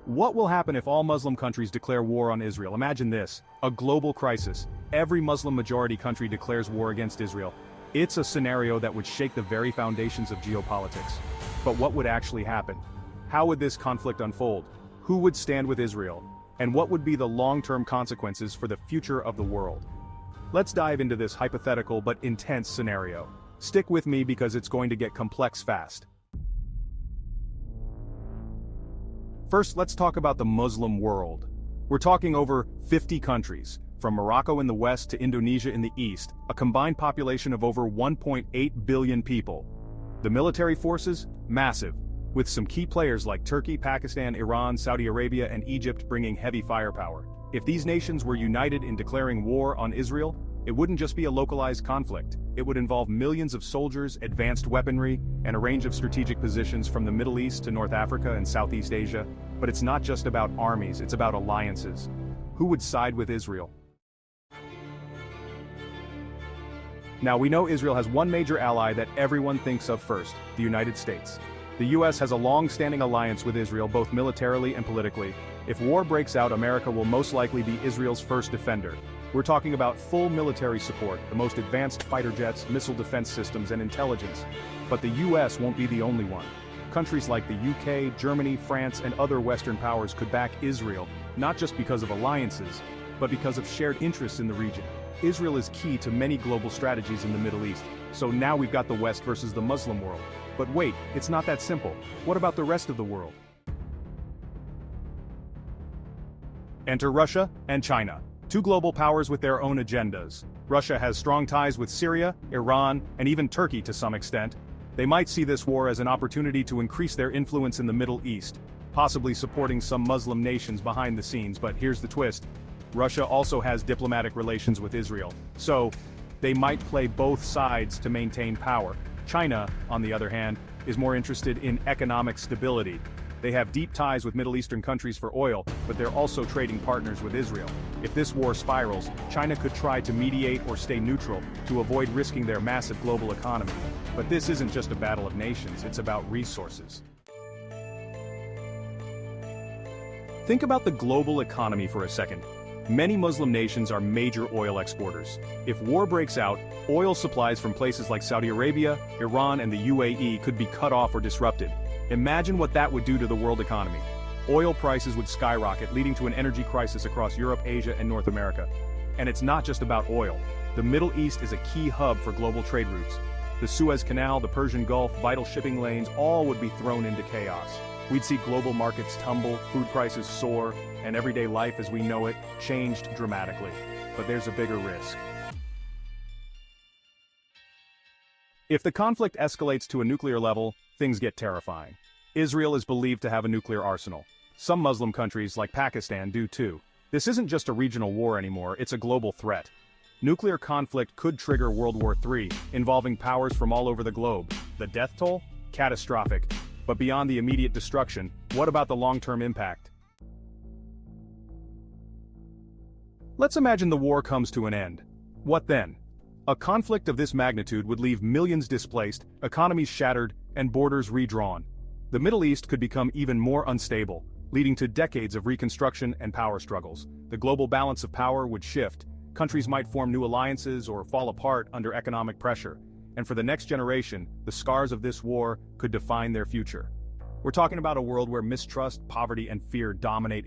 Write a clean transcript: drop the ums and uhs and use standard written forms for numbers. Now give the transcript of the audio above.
What will happen if all Muslim countries declare war on Israel? Imagine this, a global crisis. Every Muslim-majority country declares war against Israel. It's a scenario that would shake the very foundations of geopolitics. But what would actually happen? How would this conflict unfold? Who would stand with Israel? And what would be the long-term consequences for the future of the world? Let's dive into this hypothetical but intense scenario. Stick with me because it's going to get complex fast. First, let's talk about the Muslim world. We're talking over 50 countries, from Morocco in the west to Indonesia in the east, a combined population of over 1.8 billion people. The military forces? Massive, with some key players like Turkey, Pakistan, Iran, Saudi Arabia, and Egypt bringing heavy firepower. If these nations were united in declaring war on Israel, it wouldn't just be a localized conflict. It would involve millions of soldiers, advanced weaponry, and a range of strategic positions from the Middle East to North Africa and Southeast Asia. But it's not just about armies, it's about alliances. Who would side with Israel? Now we know Israel has one major ally that everyone thinks of first, the United States. The US has a long-standing alliance with Israel both militarily and politically. If war breaks out, America will most likely be Israel's first defender. We're talking about full military support, the most advanced fighter jets, missile defense systems, and intelligence. But the US won't be the only one. Countries like the UK, Germany, France, and other Western powers could back Israel, not just because of alliances, but because of shared interests in the region. Israel is key to many global strategies in the Middle East, so now we've got the West versus the Muslim world. But wait, it's not that simple. What about the rest of the world? Enter Russia and China, two global powers with their own agendas. Russia has strong ties with Syria, Iran, and even Turkey to some extent. They might see this war as an opportunity to increase their influence in the Middle East, possibly supporting some Muslim nations behind the scenes, but here's the twist. Russia also has diplomatic relations with Israel, so they might play both sides to maintain power. China, on the other hand, is more interested in economic stability. They have deep ties with Middle Eastern countries for oil, but they're also trading partners with Israel. If this war spirals, China could try to mediate or stay neutral to avoid risking their massive global economy. But this isn't just a battle of nations, it's about resources. Think about the global economy for a second. Many Muslim nations are major oil exporters. If war breaks out, oil supplies from places like Saudi Arabia, Iran, and the UAE could be cut off or disrupted. Imagine what that would do to the world economy. Oil prices would skyrocket, leading to an energy crisis across Europe, Asia, and North America. And it's not just about oil. The Middle East is a key hub for global trade routes. The Suez Canal, the Persian Gulf, vital shipping lanes, all would be thrown into chaos. We'd see global markets tumble, food prices soar, and everyday life as we know it changed dramatically. But there's a bigger risk. If the conflict escalates to a nuclear level, things get terrifying. Israel is believed to have a nuclear arsenal. Some Muslim countries, like Pakistan, do too. This isn't just a regional war anymore, it's a global threat. Nuclear conflict could trigger World War III, involving powers from all over the globe. The death toll? Catastrophic. But beyond the immediate destruction, what about the long-term impact? Let's imagine the war comes to an end. What then? A conflict of this magnitude would leave millions displaced, economies shattered, and borders redrawn. The Middle East could become even more unstable, leading to decades of reconstruction and power struggles. The global balance of power would shift. Countries might form new alliances or fall apart under economic pressure. And for the next generation, the scars of this war could define their future. We're talking about a world where mistrust, poverty, and fear dominate